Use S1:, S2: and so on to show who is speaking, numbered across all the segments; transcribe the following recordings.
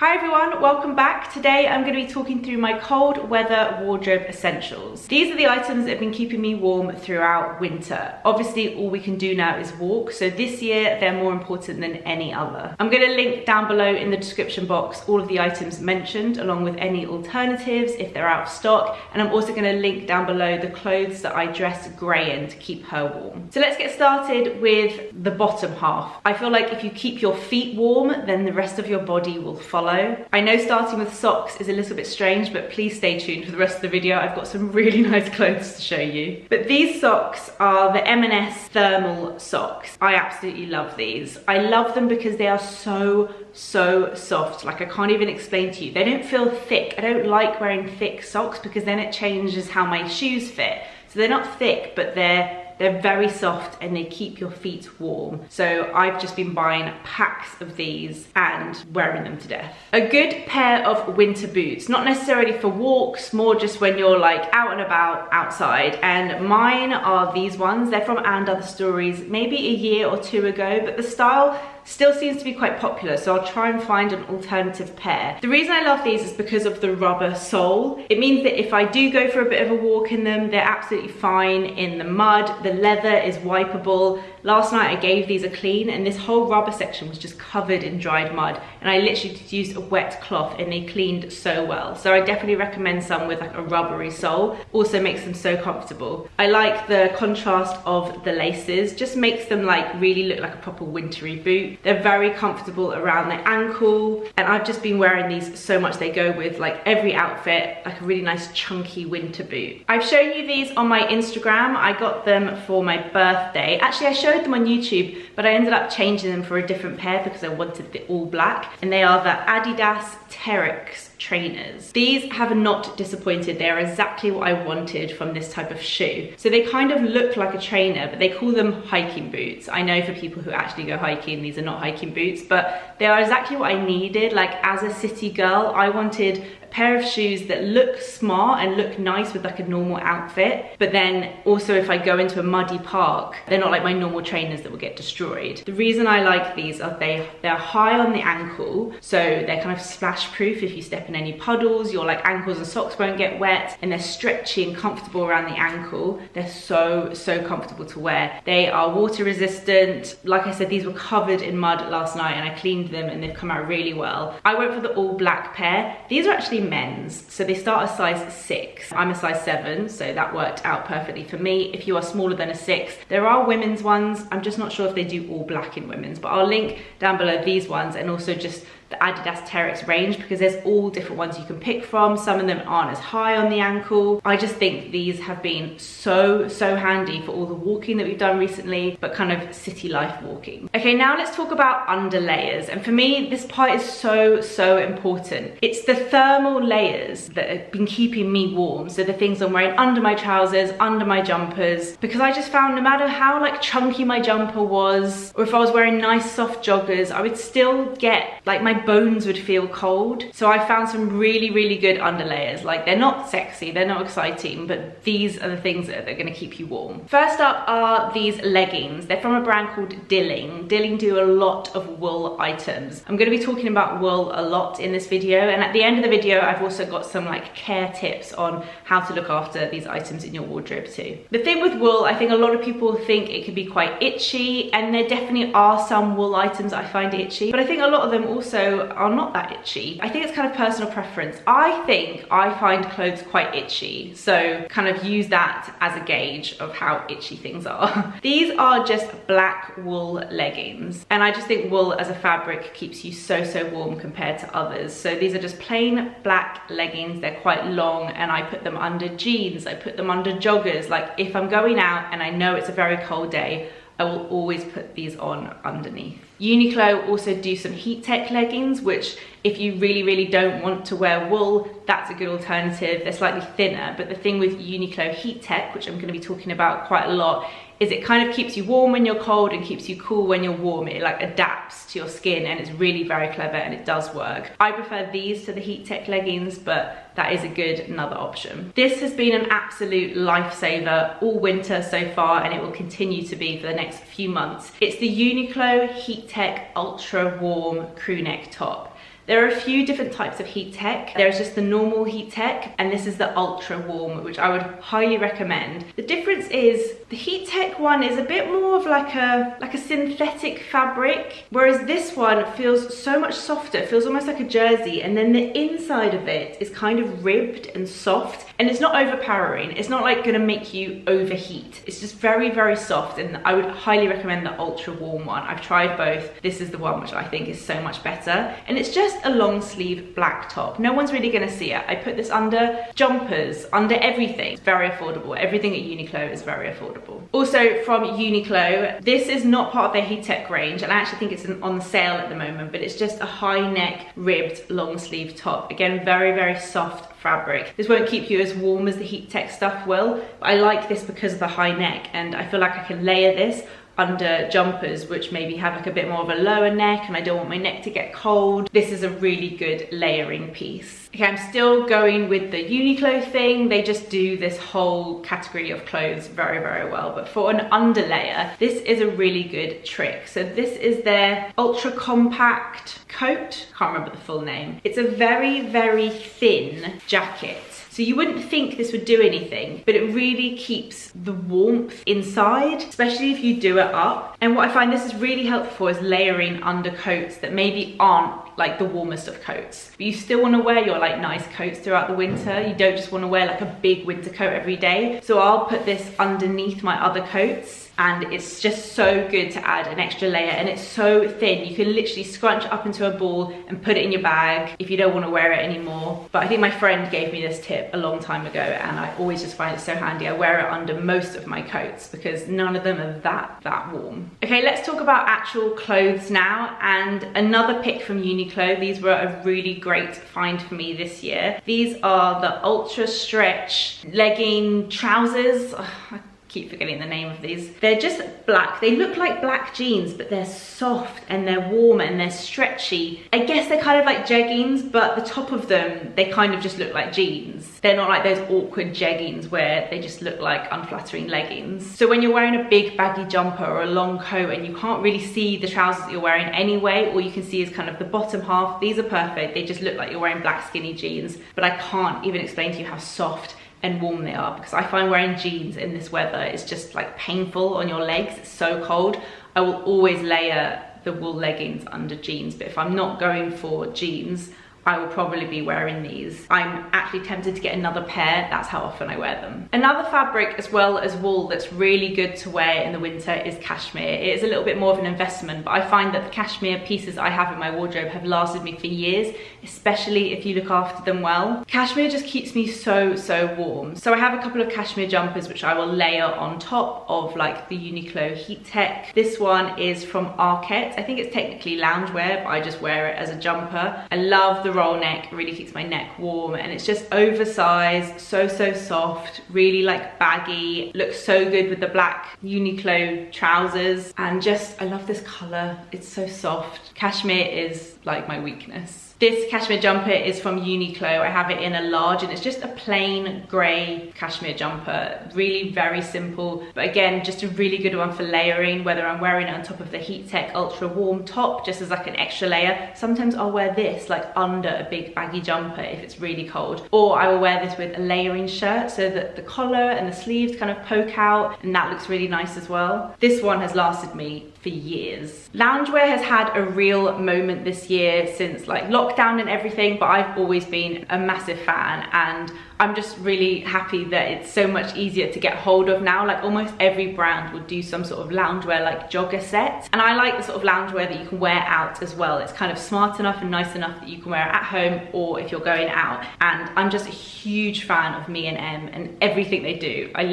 S1: Hi everyone, welcome back. Today I'm going to be talking through my cold weather wardrobe essentials. These are the items that have been keeping me warm throughout winter. Obviously all we can do now is walk, so this year they're more important than any other. I'm going to link down below in the description box all of the items mentioned along with any alternatives if they're out of stock, and I'm also going to link down below the clothes that I dress grey in to keep her warm. So let's get started with the bottom half. I feel like if you keep your feet warm then the rest of your body will follow. I know starting with socks is a little bit strange, but please stay tuned for the rest of the video. I've got some really nice clothes to show you. But these socks are the M&S thermal socks. I absolutely love these. I love them because they are so soft. Like, I can't even explain to you. They don't feel thick. I don't like wearing thick socks because then it changes how my shoes fit. So they're not thick, but they're very soft and they keep your feet warm. So I've just been buying packs of these and wearing them to death. A good pair of winter boots, not necessarily for walks, more just when you're like out and about outside. And mine are these ones. They're from And Other Stories, maybe a year or two ago, but the style still seems to be quite popular, so I'll try and find an alternative pair. The reason I love these is because of the rubber sole. It means that if I do go for a bit of a walk in them, they're absolutely fine in the mud. The leather is wipeable. Last night I gave these a clean and this whole rubber section was just covered in dried mud, and I literally just used a wet cloth and they cleaned so well. So I definitely recommend some with like a rubbery sole. Also makes them so comfortable. I like the contrast of the laces, just makes them like really look like a proper wintry boot. They're very comfortable around the ankle, and I've just been wearing these so much. They go with like every outfit, like a really nice chunky winter boot. I've shown you these on my Instagram. I got them for my birthday. Actually, I showed them on YouTube, but I ended up changing them for a different pair because I wanted the all black, and they are the Adidas Terrex trainers. These have not disappointed. They are exactly what I wanted from this type of shoe. So they kind of look like a trainer, but they call them hiking boots. I know for people who actually go hiking, these are not hiking boots, but they are exactly what I needed. Like, as a city girl, I wanted a pair of shoes that look smart and look nice with like a normal outfit, but then also if I go into a muddy park, they're not like my normal trainers that will get destroyed. The reason I like these are they're high on the ankle, so they're kind of splash proof. If you step in any puddles, your like ankles and socks won't get wet, and they're stretchy and comfortable around the ankle. They're so comfortable to wear. They are water resistant. Like I said, these were covered in mud last night and I cleaned them and they've come out really well. I went for the all black pair. These are actually men's, so they start a size 6. I'm a size 7, so that worked out perfectly for me. If you are smaller than a 6, there are women's ones. I'm just not sure if they do all black in women's, but I'll link down below these ones and also just the Adidas Terrex range, because there's all different ones you can pick from. Some of them aren't as high on the ankle. I just think these have been so handy for all the walking that we've done recently, but kind of city life walking. Okay, now let's talk about under layers. And for me, this part is so important. It's the thermal layers that have been keeping me warm. So the things I'm wearing under my trousers, under my jumpers, because I just found no matter how like chunky my jumper was, or if I was wearing nice soft joggers, I would still get like my bones would feel cold. So I found some really good underlayers. Like, they're not sexy, they're not exciting, but these are the things that are going to keep you warm. First up are these leggings. They're from a brand called Dilling. Dilling do a lot of wool items. I'm going to be talking about wool a lot in this video, and at the end of the video I've also got some like care tips on how to look after these items in your wardrobe too. The thing with wool, I think a lot of people think it can be quite itchy, and there definitely are some wool items I find itchy, but I think a lot of them also are not that itchy. I think it's kind of personal preference. I think I find clothes quite itchy, so kind of use that as a gauge of how itchy things are. These are just black wool leggings, and I just think wool as a fabric keeps you so warm compared to others. So these are just plain black leggings. They're quite long, and I put them under jeans, I put them under joggers. Like, if I'm going out and I know it's a very cold day, I will always put these on underneath. Uniqlo also do some heat tech leggings, which if you really don't want to wear wool, that's a good alternative. They're slightly thinner, but the thing with Uniqlo heat tech, which I'm going to be talking about quite a lot, is it kind of keeps you warm when you're cold and keeps you cool when you're warm. It like adapts to your skin, and it's really very clever and it does work. I prefer these to the heat tech leggings, but that is a good another option. This has been an absolute lifesaver all winter so far, and it will continue to be for the next few months. It's the Uniqlo Heat Tech Ultra Warm crew neck top. There are a few different types of heat tech. There's just the normal heat tech, and this is the ultra warm, which I would highly recommend. The difference is the heat tech one is a bit more of like a synthetic fabric, whereas this one feels so much softer. It feels almost like a jersey, and then the inside of it is kind of ribbed and soft, and it's not overpowering. It's not like gonna make you overheat. It's just very, very soft, and I would highly recommend the ultra warm one. I've tried both. This is the one which I think is so much better, and it's just a long sleeve black top. No one's really gonna see it. I put this under jumpers, under everything. It's very affordable. Everything at Uniqlo is very affordable. Also from Uniqlo, this is not part of their heat tech range, and I actually think it's on sale at the moment, but it's just a high neck ribbed long sleeve top. Again, very, very soft fabric. This won't keep you as warm as the heat tech stuff will, but I like this because of the high neck, and I feel like I can layer this under jumpers which maybe have like a bit more of a lower neck, and I don't want my neck to get cold. This is a really good layering piece. Okay, I'm still going with the Uniqlo thing. They just do this whole category of clothes very, very well. But for an underlayer, this is a really good trick. So this is their ultra compact coat. Can't remember the full name. It's a very, very thin jacket. So you wouldn't think this would do anything, but it really keeps the warmth inside, especially if you do it up. And what I find this is really helpful for is layering under coats that maybe aren't like the warmest of coats. But you still want to wear your like nice coats throughout the winter. You don't just want to wear like a big winter coat every day. So I'll put this underneath my other coats, and it's just so good to add an extra layer, and it's so thin. You can literally scrunch it up into a ball and put it in your bag if you don't want to wear it anymore. But I think my friend gave me this tip a long time ago, and I always just find it so handy. I wear it under most of my coats because none of them are that warm. Okay, let's talk about actual clothes now, and another pick from Uniqlo. These were a really great find for me this year. These are the ultra stretch legging trousers. I keep forgetting the name of these. They're just black. They look like black jeans, but they're soft and they're warm and they're stretchy. I guess they're kind of like jeggings, but the top of them, they kind of just look like jeans. They're not like those awkward jeggings where they just look like unflattering leggings. So when you're wearing a big baggy jumper or a long coat and you can't really see the trousers that you're wearing anyway, all you can see is kind of the bottom half, these are perfect. They just look like you're wearing black skinny jeans, but I can't even explain to you how soft and warm they are, because I find wearing jeans in this weather is just like painful on your legs. It's so cold. I will always layer the wool leggings under jeans, but if I'm not going for jeans, I will probably be wearing these. I'm actually tempted to get another pair. That's how often I wear them. Another fabric as well as wool that's really good to wear in the winter is cashmere. It is a little bit more of an investment, but I find that the cashmere pieces I have in my wardrobe have lasted me for years, especially if you look after them well. Cashmere just keeps me so warm. So I have a couple of cashmere jumpers which I will layer on top of like the Uniqlo Heat Tech. This one is from Arket. I think it's technically loungewear, but I just wear it as a jumper. I love the roll neck. It really keeps my neck warm, and it's just oversized, so soft, really like baggy. Looks so good with the black Uniqlo trousers, and just I love this color. It's so soft. Cashmere is like my weakness. This cashmere jumper is from Uniqlo. I have it in a large, and it's just a plain grey cashmere jumper. Really very simple, but again, just a really good one for layering, whether I'm wearing it on top of the Heat Tech Ultra Warm top, just as like an extra layer. Sometimes I'll wear this like under a big baggy jumper if it's really cold, or I will wear this with a layering shirt so that the collar and the sleeves kind of poke out, and that looks really nice as well. This one has lasted me for years. Loungewear has had a real moment this year since like lockdown and everything, but I've always been a massive fan, and I'm just really happy that it's so much easier to get hold of now. Like almost every brand will do some sort of loungewear like jogger set, and I like the sort of loungewear that you can wear out as well. It's kind of smart enough and nice enough that you can wear it at home or if you're going out, and I'm just a huge fan of M&M and everything they do. I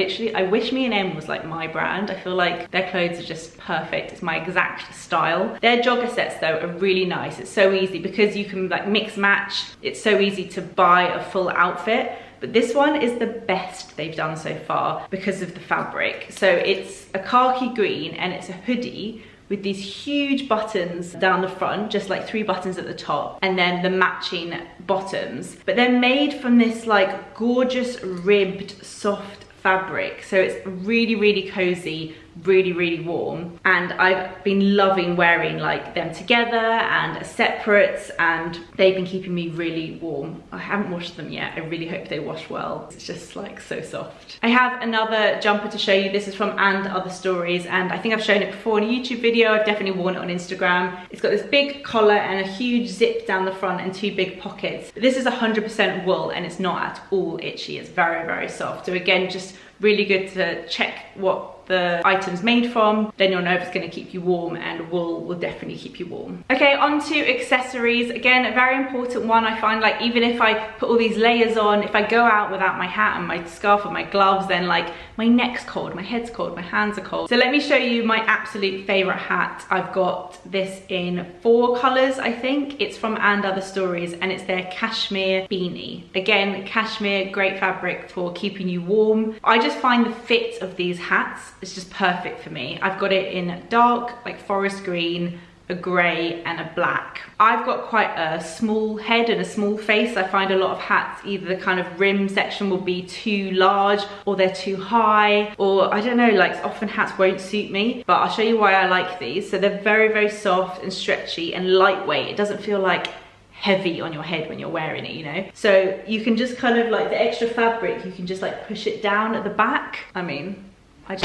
S1: wish M&M was like my brand. I feel like their clothes are just perfect. It's my exact style. Their jogger sets though are really nice. It's so easy because you can like mix match. It's so easy to buy a full outfit. But this one is the best they've done so far because of the fabric. So it's a khaki green and it's a hoodie with these huge buttons down the front, just like 3 buttons at the top, and then the matching bottoms. But they're made from this like gorgeous ribbed soft fabric. So it's really cozy, really, really warm. And I've been loving wearing like them together and as separates, and they've been keeping me really warm. I haven't washed them yet. I really hope they wash well. It's just like so soft. I have another jumper to show you. This is from And Other Stories, and I think I've shown it before in a YouTube video. I've definitely worn it on Instagram. It's got this big collar and a huge zip down the front and 2 big pockets. This is 100% wool and it's not at all itchy. It's very, very soft. So again, just really good to check what the item's made from, then you'll know if it's going to keep you warm, and wool will definitely keep you warm. Okay, on to accessories. Again, a very important one. I find like even if I put all these layers on, if I go out without my hat and my scarf and my gloves, then like my neck's cold, my head's cold, my hands are cold. So let me show you my absolute favorite hat. I've got this in 4 colors, I think. It's from And Other Stories, and it's their cashmere beanie. Again, cashmere, great fabric for keeping you warm. I just find the fit of these hats, it's just perfect for me. I've got it in dark, like forest green, a grey and a black. I've got quite a small head and a small face. I find a lot of hats, either the kind of rim section will be too large or they're too high, or I don't know, like often hats won't suit me, but I'll show you why I like these. So they're very, very soft and stretchy and lightweight. It doesn't feel like heavy on your head when you're wearing it, you know? So you can just kind of like the extra fabric, you can just like push it down at the back. I mean, I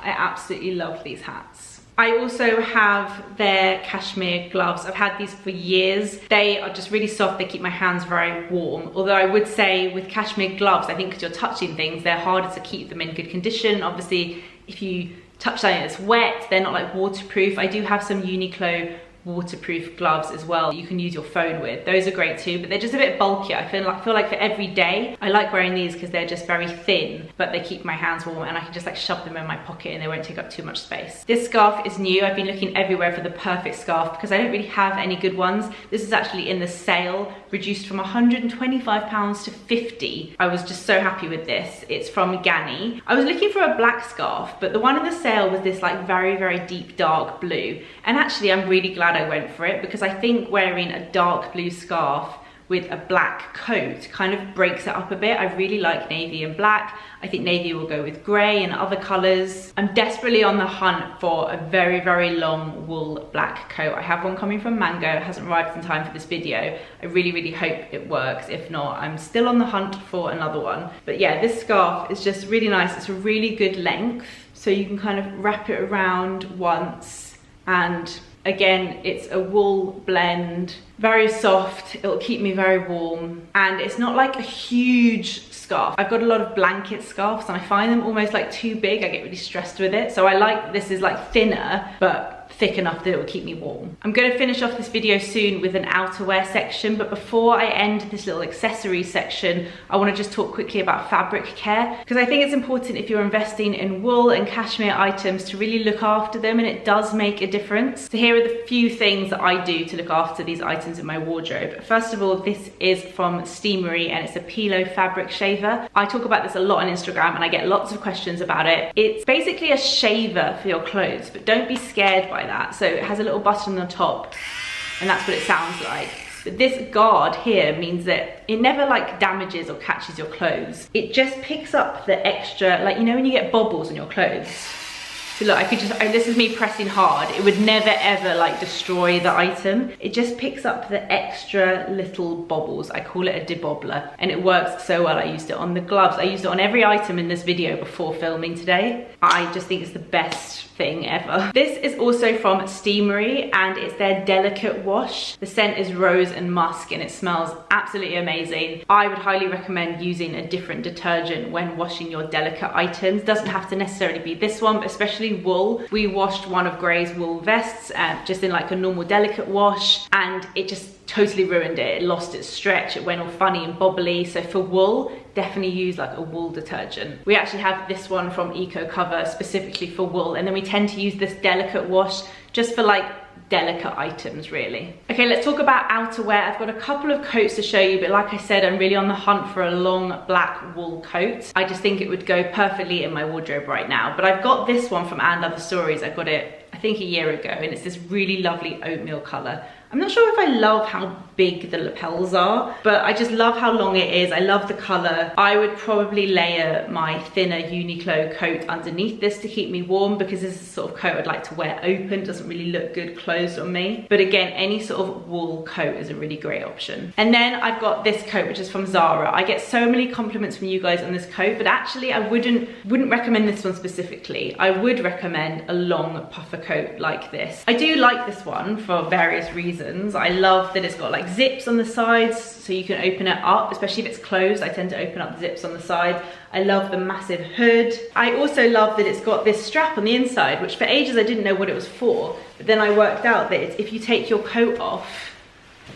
S1: absolutely love these hats. I also have their cashmere gloves. I've had these for years. They are just really soft. They keep my hands very warm. Although I would say with cashmere gloves, I think because you're touching things, they're harder to keep them in good condition. Obviously, if you touch something that's wet, they're not like waterproof. I do have some Uniqlo waterproof gloves as well you can use your phone with. Those are great too, but they're just a bit bulkier. I feel like for every day I like wearing these because they're just very thin, but they keep my hands warm, and I can just like shove them in my pocket and they won't take up too much space. This scarf is new. I've been looking everywhere for the perfect scarf because I don't really have any good ones. This is actually in the sale, reduced from £125 to £50. I was just so happy with this. It's from Ganni. I was looking for a black scarf, but the one in the sale was this like very, very deep dark blue, and actually I'm really glad I went for it because I think wearing a dark blue scarf with a black coat kind of breaks it up a bit. I really like navy and black. I think navy will go with grey and other colours. I'm desperately on the hunt for a very, very long wool black coat. I have one coming from Mango. It hasn't arrived in time for this video. I really, really hope it works. If not, I'm still on the hunt for another one. But yeah, this scarf is just really nice. It's a really good length, so you can kind of wrap it around once, and again, it's a wool blend, very soft, it'll keep me very warm, and it's not like a huge scarf. I've got a lot of blanket scarves and I find them almost like too big. I get really stressed with it, so I like this is like thinner but thick enough that it will keep me warm. I'm going to finish off this video soon with an outerwear section, but before I end this little accessories section, I want to just talk quickly about fabric care, because I think it's important if you're investing in wool and cashmere items to really look after them, and it does make a difference. So here are the few things that I do to look after these items in my wardrobe. First of all, this is from Steamery and it's a Pilo fabric shaver. I talk about this a lot on Instagram and I get lots of questions about it. It's basically a shaver for your clothes, but don't be scared by that. So it has a little button on the top and that's what it sounds like. But this guard here means that it never like damages or catches your clothes. It just picks up the extra, like you know when you get bobbles on your clothes. So look, I could just, this is me pressing hard. It would never ever like destroy the item. It just picks up the extra little bobbles. I call it a debobbler, and it works so well. I used it on the gloves. I used it on every item in this video before filming today. I just think it's the best thing ever. This is also from Steamery and it's their delicate wash. The scent is rose and musk and it smells absolutely amazing. I would highly recommend using a different detergent when washing your delicate items. Doesn't have to necessarily be this one, but especially wool. We washed one of Gray's wool vests just in like a normal delicate wash, and it just totally ruined it. It lost its stretch, it went all funny and bobbly. So for wool, definitely use like a wool detergent. We actually have this one from Eco Cover specifically for wool, and then we tend to use this delicate wash just for like delicate items really. Okay, let's talk about outerwear. I've got a couple of coats to show you, but like I said, I'm really on the hunt for a long black wool coat. I just think it would go perfectly in my wardrobe right now. But I've got this one from And Other Stories. I got it I think a year ago, and it's this really lovely oatmeal color. I'm not sure if I love how big the lapels are, but I just love how long it is. I love the color. I would probably layer my thinner Uniqlo coat underneath this to keep me warm, because this is the sort of coat I'd like to wear open. It doesn't really look good closed on me. But again, any sort of wool coat is a really great option. And then I've got this coat, which is from Zara. I get so many compliments from you guys on this coat, but actually I wouldn't recommend this one specifically. I would recommend a long puffer coat like this. I do like this one for various reasons. I love that it's got like zips on the sides, so you can open it up, especially if it's closed. I tend to open up the zips on the side. I love the massive hood. I also love that it's got this strap on the inside, which for ages I didn't know what it was for, but then I worked out that it's, if you take your coat off,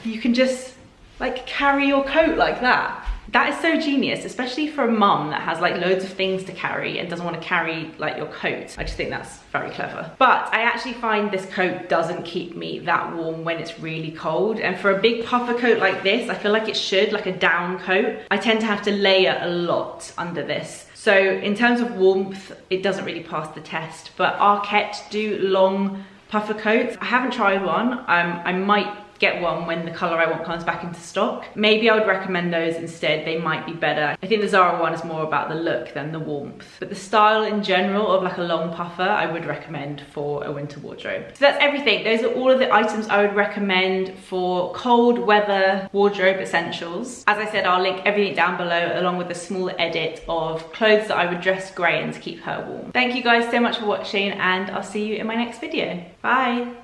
S1: you can just like carry your coat like that. That is so genius, especially for a mum that has like loads of things to carry and doesn't want to carry like your coat. I just think that's very clever. But I actually find this coat doesn't keep me that warm when it's really cold. And for a big puffer coat like this, I feel like it should, like a down coat, I tend to have to layer a lot under this. So in terms of warmth, it doesn't really pass the test. But Arket do long puffer coats. I haven't tried one. I might get one when the color I want comes back into stock. Maybe I would recommend those instead. They might be better. I think the Zara one is more about the look than the warmth. But the style in general of like a long puffer, I would recommend for a winter wardrobe. So that's everything. Those are all of the items I would recommend for cold weather wardrobe essentials. As I said, I'll link everything down below, along with a small edit of clothes that I would dress grey in to keep her warm. Thank you guys so much for watching, and I'll see you in my next video. Bye.